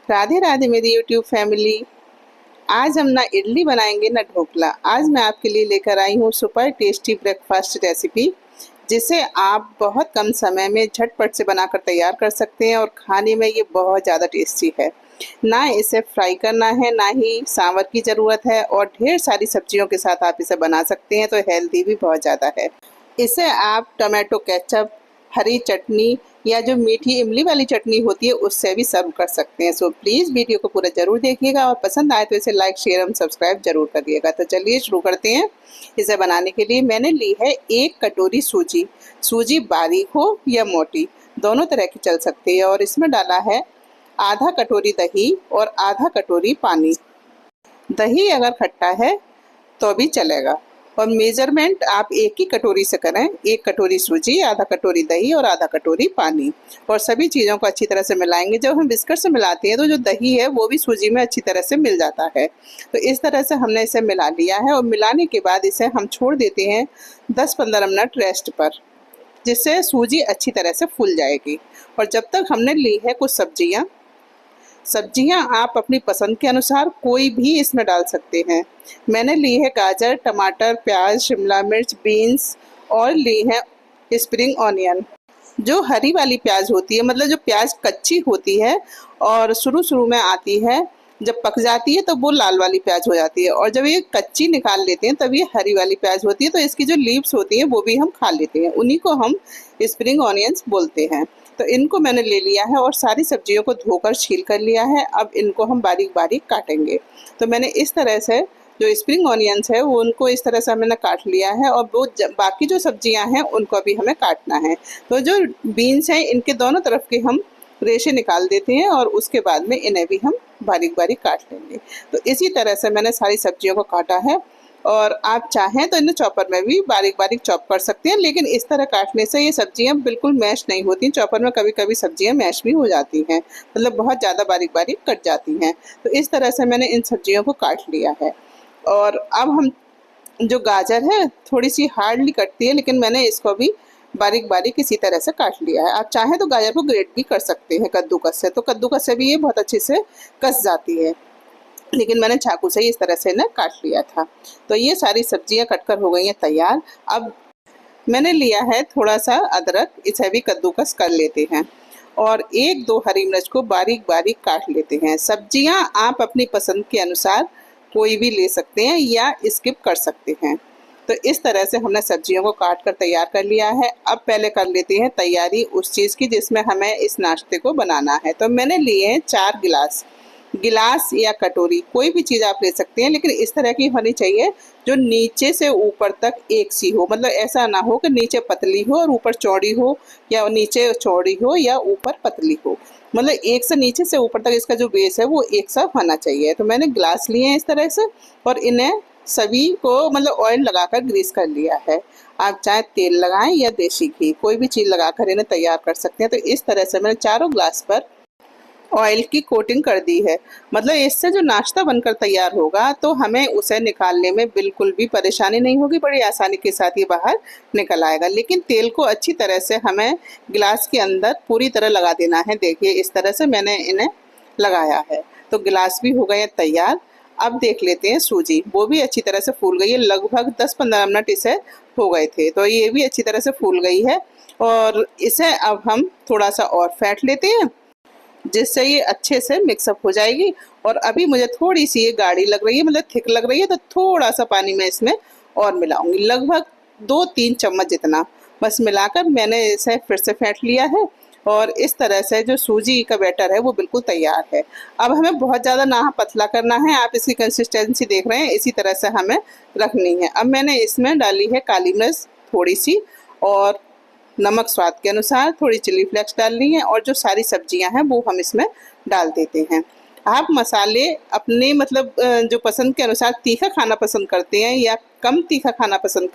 राधे राधे मेरी YouTube family. आज हम ना इडली बनाएंगे ना ढोकला। आज मैं आपके लिए लेकर आई हूँ सुपर टेस्टी ब्रेकफास्ट रेसिपी, जिसे आप बहुत कम समय में झटपट से बनाकर तैयार कर सकते हैं और खाने में ये बहुत ज़्यादा टेस्टी है। ना इसे फ्राई करना है, ना ही सांभर की ज़रूरत है और ढेर सारी सब्जियों के साथ आप इसे बना सकते हैं, तो हेल्दी भी बहुत ज़्यादा है। इसे आप टमाटो केचप, हरी चटनी या जो मीठी इमली वाली चटनी होती है उससे भी सर्व कर सकते हैं। सो प्लीज़ वीडियो को पूरा ज़रूर देखिएगा और पसंद आए तो इसे लाइक, शेयर एवं सब्सक्राइब जरूर करिएगा। तो चलिए शुरू करते हैं। इसे बनाने के लिए मैंने ली है 1 कटोरी सूजी। सूजी बारीक हो या मोटी, दोनों तरह की चल सकती है। और इसमें डाला है आधा कटोरी दही और आधा कटोरी पानी। दही अगर खट्टा है तो भी चलेगा और मेजरमेंट आप एक ही कटोरी से करें। 1 कटोरी सूजी, आधा कटोरी दही और आधा कटोरी पानी। और सभी चीज़ों को अच्छी तरह से मिलाएंगे। जब हम विस्कर से मिलाते हैं तो जो दही है वो भी सूजी में अच्छी तरह से मिल जाता है। तो इस तरह से हमने इसे मिला लिया है और मिलाने के बाद इसे हम छोड़ देते हैं 10-15 मिनट रेस्ट पर, जिससे सूजी अच्छी तरह से फूल जाएगी। और जब तक हमने ली है कुछ सब्जियां आप अपनी पसंद के अनुसार कोई भी इसमें डाल सकते हैं। मैंने ली है गाजर, टमाटर, प्याज, शिमला मिर्च, बीन्स और ली है स्प्रिंग ऑनियन। जो हरी वाली प्याज होती है, मतलब जो प्याज कच्ची होती है और शुरू शुरू में आती है, जब पक जाती है तो वो लाल वाली प्याज हो जाती है और जब ये कच्ची निकाल लेते हैं तब ये हरी वाली प्याज होती है। तो इसकी जो लीव्स होती हैं वो भी हम खा लेते हैं, उन्हीं को हम स्प्रिंग ऑनियंस बोलते हैं। तो इनको मैंने ले लिया है और सारी सब्जियों को धोकर छील कर लिया है। अब इनको हम बारीक बारीक काटेंगे। तो मैंने इस तरह से जो स्प्रिंग ऑनियंस है वो उनको इस तरह से मैंने काट लिया है और वो बाकी जो सब्जियां हैं उनको अभी हमें काटना है। तो जो बीन्स हैं इनके दोनों तरफ के हम रेशे निकाल देते हैं और उसके बाद में इन्हें भी हम बारीक बारीक काट लेंगे। तो इसी तरह से मैंने सारी सब्जियों को काटा है और आप चाहें तो इन्हें चॉपर में भी बारीक बारीक चॉप कर सकते हैं, लेकिन इस तरह काटने से ये सब्जियां बिल्कुल मैश नहीं होती। चॉपर में कभी कभी सब्जियां मैश भी हो जाती हैं, मतलब बहुत ज़्यादा बारीक बारीक कट जाती हैं। तो इस तरह से मैंने इन सब्जियों को काट लिया है। और अब हम जो गाजर है थोड़ी सी हार्डली कटती है, लेकिन मैंने इसको भी बारीक बारीक इसी तरह से काट लिया है। आप चाहें तो गाजर को ग्रेट भी कर सकते हैं कद्दूकस से, तो कद्दूकस से भी ये बहुत अच्छे से कस जाती है, लेकिन मैंने चाकू से इस तरह से इन्हें काट लिया था। तो ये सारी सब्जियां कटकर हो गई हैं तैयार। अब मैंने लिया है थोड़ा सा अदरक, इसे भी कद्दूकस कर लेते हैं और 1-2 हरी मिर्च को बारीक बारीक काट लेते हैं। सब्जियां आप अपनी पसंद के अनुसार कोई भी ले सकते हैं या स्किप कर सकते हैं। तो इस तरह से हमने सब्जियों को काट कर तैयार कर लिया है। अब पहले कर लेते हैं तैयारी उस चीज़ की जिसमें हमें इस नाश्ते को बनाना है। तो मैंने लिए हैं 4 गिलास या कटोरी, कोई भी चीज़ आप ले सकते हैं, लेकिन इस तरह की होनी चाहिए जो नीचे से ऊपर तक एक सी हो। मतलब ऐसा ना हो कि नीचे पतली हो और ऊपर चौड़ी हो, या नीचे चौड़ी हो या ऊपर पतली हो। मतलब एक से नीचे से ऊपर तक इसका जो बेस है वो एक सा होना चाहिए। तो मैंने गिलास लिए हैं इस तरह से और इन्हें सभी को मतलब ऑयल लगाकर ग्रीस कर लिया है। आप चाहे तेल लगाएं या देसी घी, कोई भी चीज़ लगाकर इन्हें तैयार कर सकते हैं। तो इस तरह से मैंने चारों ग्लास पर ऑयल की कोटिंग कर दी है। मतलब इससे जो नाश्ता बनकर तैयार होगा तो हमें उसे निकालने में बिल्कुल भी परेशानी नहीं होगी, बड़ी आसानी के साथ ये बाहर निकल आएगा। लेकिन तेल को अच्छी तरह से हमें गिलास के अंदर पूरी तरह लगा देना है। देखिए इस तरह से मैंने इन्हें लगाया है। तो गिलास भी हो गए हैं तैयार। अब देख लेते हैं सूजी, वो भी अच्छी तरह से फूल गई है। लगभग 10-15 मिनट इसे हो गए थे, तो ये भी अच्छी तरह से फूल गई है। और इसे अब हम थोड़ा सा और फेंट लेते हैं, जिससे ये अच्छे से मिक्सअप हो जाएगी। और अभी मुझे थोड़ी सी ये गाढ़ी लग रही है, मतलब थिक लग रही है, तो थोड़ा सा पानी मैं इसमें और मिलाऊंगी, लगभग 2-3 चम्मच जितना। बस मिलाकर मैंने इसे फिर से फेंट लिया है और इस तरह से जो सूजी का बैटर है वो बिल्कुल तैयार है। अब हमें बहुत ज़्यादा ना पतला करना है, आप इसकी कंसिस्टेंसी देख रहे हैं, इसी तरह से हमें रखनी है। अब मैंने इसमें डाली है काली मिर्च थोड़ी सी और नमक स्वाद के अनुसार, थोड़ी चिली फ्लेक्स डालनी है और जो सारी सब्जियां हैं वो हम इसमें डाल देते हैं। आप मसाले अपने मतलब जो पसंद के अनुसार तीखा खाना पसंद करते हैं या कम तीखा खाना पसंद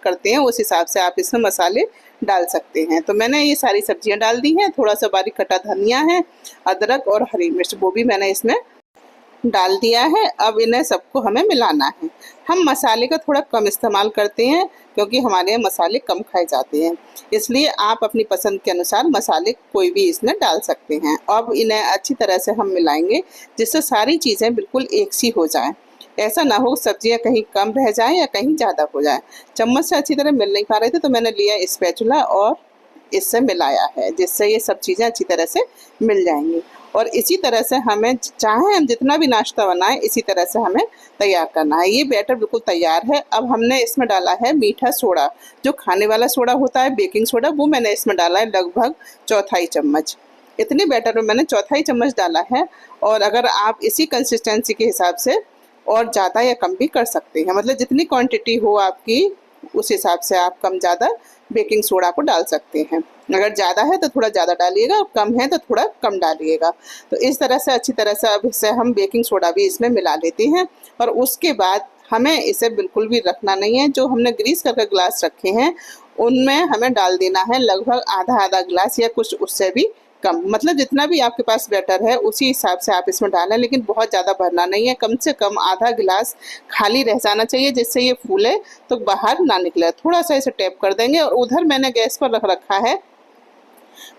करते हैं, उस हिसाब से आप इसमें मसाले डाल सकते हैं। तो मैंने ये सारी सब्जियां डाल दी हैं। थोड़ा सा बारीक कटा धनिया है, अदरक और हरी मिर्च वो भी मैंने इसमें डाल दिया है। अब इन्हें सबको हमें मिलाना है। हम मसाले का थोड़ा कम इस्तेमाल करते हैं क्योंकि हमारे यहाँ मसाले कम खाए जाते हैं, इसलिए आप अपनी पसंद के अनुसार मसाले कोई भी इसमें डाल सकते हैं। अब इन्हें अच्छी तरह से हम मिलाएंगे जिससे सारी चीज़ें बिल्कुल एक सी हो जाएं। ऐसा ना हो सब्जियां कहीं कम रह जाएं या कहीं ज़्यादा हो जाए। चम्मच से अच्छी तरह मिल नहीं पा रहे थे तो मैंने लिया स्पैचुला और इससे मिलाया है, जिससे ये सब चीज़ें अच्छी तरह से मिल जाएंगी। और इसी तरह से हमें चाहे हम जितना भी नाश्ता बनाएं इसी तरह से हमें तैयार करना है। ये बैटर बिल्कुल तैयार है। अब हमने इसमें डाला है मीठा सोडा, जो खाने वाला सोडा होता है, बेकिंग सोडा, वो मैंने इसमें डाला है लगभग चौथाई चम्मच। इतने बैटर में मैंने चौथाई चम्मच डाला है। और अगर आप इसी कंसिस्टेंसी के हिसाब से और ज़्यादा या कम भी कर सकते हैं, मतलब जितनी क्वांटिटी हो आपकी उस हिसाब से आप कम ज़्यादा बेकिंग सोडा को डाल सकते हैं। अगर ज़्यादा है तो थोड़ा ज़्यादा डालिएगा और कम है तो थोड़ा कम डालिएगा। तो इस तरह से अच्छी तरह से अब इसे हम बेकिंग सोडा भी इसमें मिला लेते हैं। और उसके बाद हमें इसे बिल्कुल भी रखना नहीं है। जो हमने ग्रीस करके ग्लास रखे हैं उनमें हमें डाल देना है लगभग आधा आधा ग्लास या कुछ उससे भी कम, मतलब जितना भी आपके पास बैटर है उसी हिसाब से आप इसमें डालें, लेकिन बहुत ज़्यादा भरना नहीं है। कम से कम आधा गिलास खाली रह जाना चाहिए जिससे ये फूले तो बाहर ना निकले। थोड़ा सा इसे टैप कर देंगे। और उधर मैंने गैस पर रख रखा है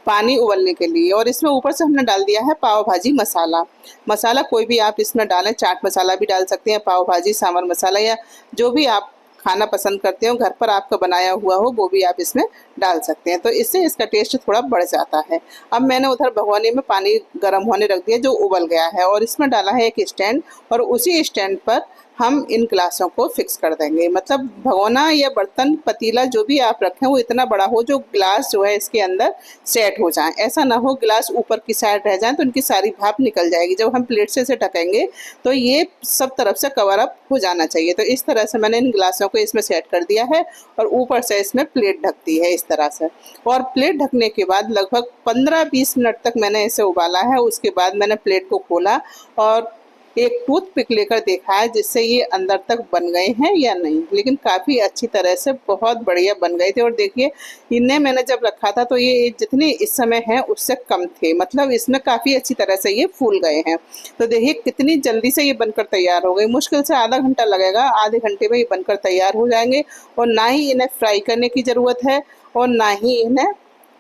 पानी उबलने के लिए, और इसमें ऊपर से हमने डाल दिया है पाव भाजी मसाला। मसाला कोई भी आप इसमें डालें, चाट मसाला भी डाल सकते हैं, पाव भाजी सांभर मसाला, या जो भी आप खाना पसंद करते हो घर पर आपका बनाया हुआ हो वो भी आप इसमें डाल सकते हैं। तो इससे इसका टेस्ट थोड़ा बढ़ जाता है। अब मैंने उधर भगोने में पानी गर्म होने रख दिया जो उबल गया है, और इसमें डाला है एक स्टैंड, और उसी स्टैंड पर हम इन गिलासों को फिक्स कर देंगे। मतलब भगोना या बर्तन पतीला जो भी आप रखें वो इतना बड़ा हो जो गिलास जो है इसके अंदर सेट हो जाए। ऐसा ना हो गिलास ऊपर की साइड रह जाए तो उनकी सारी भाप निकल जाएगी। जब हम प्लेट से इसे ढकेंगे तो ये सब तरफ से कवर अप हो जाना चाहिए। तो इस तरह से मैंने इन गिलासों को इसमें सेट कर दिया है और ऊपर से इसमें प्लेट ढकती है इस तरह से। और प्लेट ढकने के बाद लगभग 15-20 मिनट तक मैंने इसे उबाला है। उसके बाद मैंने प्लेट को खोला और एक टूथपिक लेकर देखा है जिससे ये अंदर तक बन गए हैं या नहीं, लेकिन काफ़ी अच्छी तरह से बहुत बढ़िया बन गए थे। और देखिए इन्हें मैंने जब रखा था तो ये जितने इस समय हैं उससे कम थे, मतलब इसमें काफ़ी अच्छी तरह से ये फूल गए हैं। तो देखिए कितनी जल्दी से ये बनकर तैयार हो गई। मुश्किल से आधा घंटा लगेगा, आधे घंटे में ये बनकर तैयार हो जाएंगे। और ना ही इन्हें फ्राई करने की ज़रूरत है और ना ही इन्हें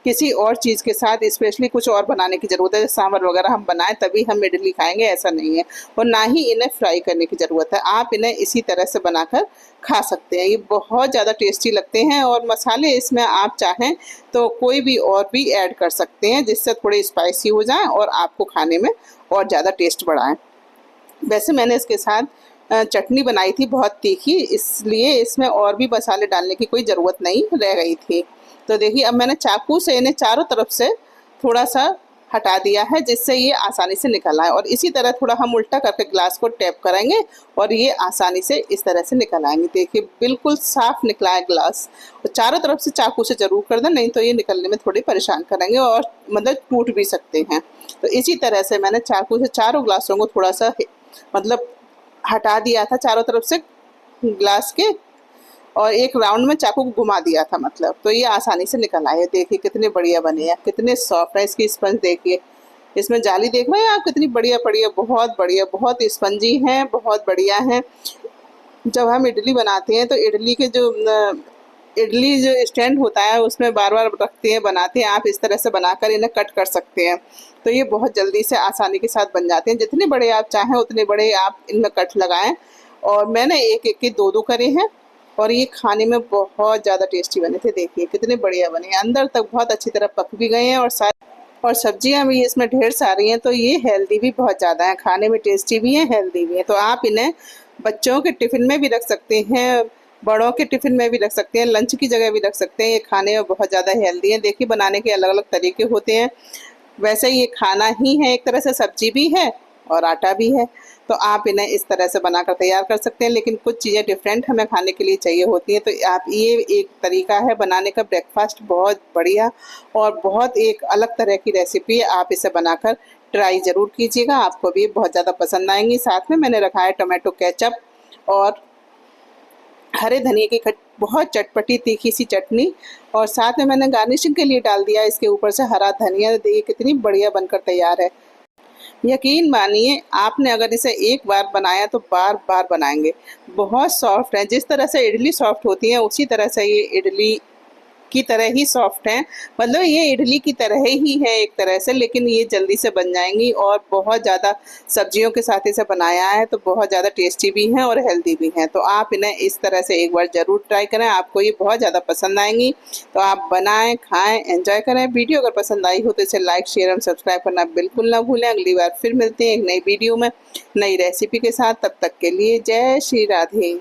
किसी और चीज़ के साथ स्पेशली कुछ और बनाने की ज़रूरत है। सांभर वगैरह हम बनाएं तभी हम इडली खाएंगे, ऐसा नहीं है। और ना ही इन्हें फ्राई करने की ज़रूरत है, आप इन्हें इसी तरह से बनाकर खा सकते हैं। ये बहुत ज़्यादा टेस्टी लगते हैं। और मसाले इसमें आप चाहें तो कोई भी और भी ऐड कर सकते हैं जिससे थोड़े स्पाइसी हो जाएँ और आपको खाने में और ज़्यादा टेस्ट बढ़ाएँ। वैसे मैंने इसके साथ चटनी बनाई थी बहुत तीखी, इसलिए इसमें और भी मसाले डालने की कोई ज़रूरत नहीं रह गई थी। तो देखिए अब मैंने चाकू से इन्हें चारों तरफ से थोड़ा सा हटा दिया है जिससे ये आसानी से निकल आए। और इसी तरह थोड़ा हम उल्टा करके ग्लास को टैप करेंगे और ये आसानी से इस तरह से निकल आएंगे। देखिए बिल्कुल साफ निकला है ग्लास। और चारों तरफ से चाकू से ज़रूर कर दें, नहीं तो ये निकलने में थोड़ी परेशान करेंगे और मतलब टूट भी सकते हैं। तो इसी तरह से मैंने चाकू से चारों ग्लासों को थोड़ा सा मतलब हटा दिया था चारों तरफ से ग्लास के, और एक राउंड में चाकू को घुमा दिया था, मतलब तो ये आसानी से निकल आए। देखिए कितने बढ़िया बने हैं, कितने सॉफ्ट है। इसकी स्पंज देखिए, इसमें जाली देख रहे हैं आप कितनी बढ़िया बढ़िया, बहुत बढ़िया, बहुत स्पंजी हैं, बहुत बढ़िया हैं। जब हम इडली बनाते हैं तो इडली के जो इडली जो स्टैंड होता है उसमें बार बार रखते हैं बनाते हैं, आप इस तरह से बनाकर इन्हें कट कर सकते हैं। तो ये बहुत जल्दी से आसानी के साथ बन जाते हैं। जितने बड़े आप चाहें उतने बड़े आप इनमें कट लगाएं। और मैंने एक एक के दो करे हैं और ये खाने में बहुत ज़्यादा टेस्टी बने थे। देखिए कितने बढ़िया बने हैं, अंदर तक बहुत अच्छी तरह पक भी गए हैं। और सब्जियां भी इसमें ढेर सारी हैं, तो ये हेल्दी भी बहुत ज़्यादा है, खाने में टेस्टी भी है, हेल्दी भी है। तो आप इन्हें बच्चों के टिफ़िन में भी रख सकते हैं, बड़ों के टिफ़िन में भी रख सकते हैं, लंच की जगह भी रख सकते हैं। ये खाने में बहुत ज़्यादा हेल्दी है। देखिए बनाने के अलग अलग तरीके होते हैं। वैसे ये खाना ही है, एक तरह से सब्जी भी है और आटा भी है। तो आप इन्हें इस तरह से बनाकर तैयार कर सकते हैं, लेकिन कुछ चीज़ें डिफरेंट हमें खाने के लिए चाहिए होती हैं। तो आप ये एक तरीका है बनाने का ब्रेकफास्ट, बहुत बढ़िया और बहुत एक अलग तरह की रेसिपी है। आप इसे बनाकर ट्राई ज़रूर कीजिएगा, आपको भी बहुत ज़्यादा पसंद आएंगी। साथ में मैंने रखा है टोमेटो केचप और हरे धनिया की बहुत चटपटी तीखी सी चटनी, और साथ में मैंने गार्निशिंग के लिए डाल दिया इसके ऊपर से हरा धनिया। देखिए कितनी बढ़िया बनकर तैयार है। यकीन मानिए आपने अगर इसे एक बार बनाया तो बार बार बनाएंगे। बहुत सॉफ्ट है, जिस तरह से इडली सॉफ्ट होती है उसी तरह से ये इडली की तरह ही सॉफ्ट है। मतलब ये इडली की तरह ही है एक तरह से, लेकिन ये जल्दी से बन जाएंगी और बहुत ज़्यादा सब्जियों के साथ इसे बनाया है तो बहुत ज़्यादा टेस्टी भी हैं और हेल्दी भी हैं। तो आप इन्हें इस तरह से एक बार ज़रूर ट्राई करें, आपको ये बहुत ज़्यादा पसंद आएंगी। तो आप बनाएं, खाएं, एंजॉय करें। वीडियो अगर पसंद आई हो तो इसे लाइक, शेयर और सब्सक्राइब करना बिल्कुल ना भूलें। अगली बार फिर मिलते हैं एक नई वीडियो में नई रेसिपी के साथ। तब तक के लिए जय श्री राधे।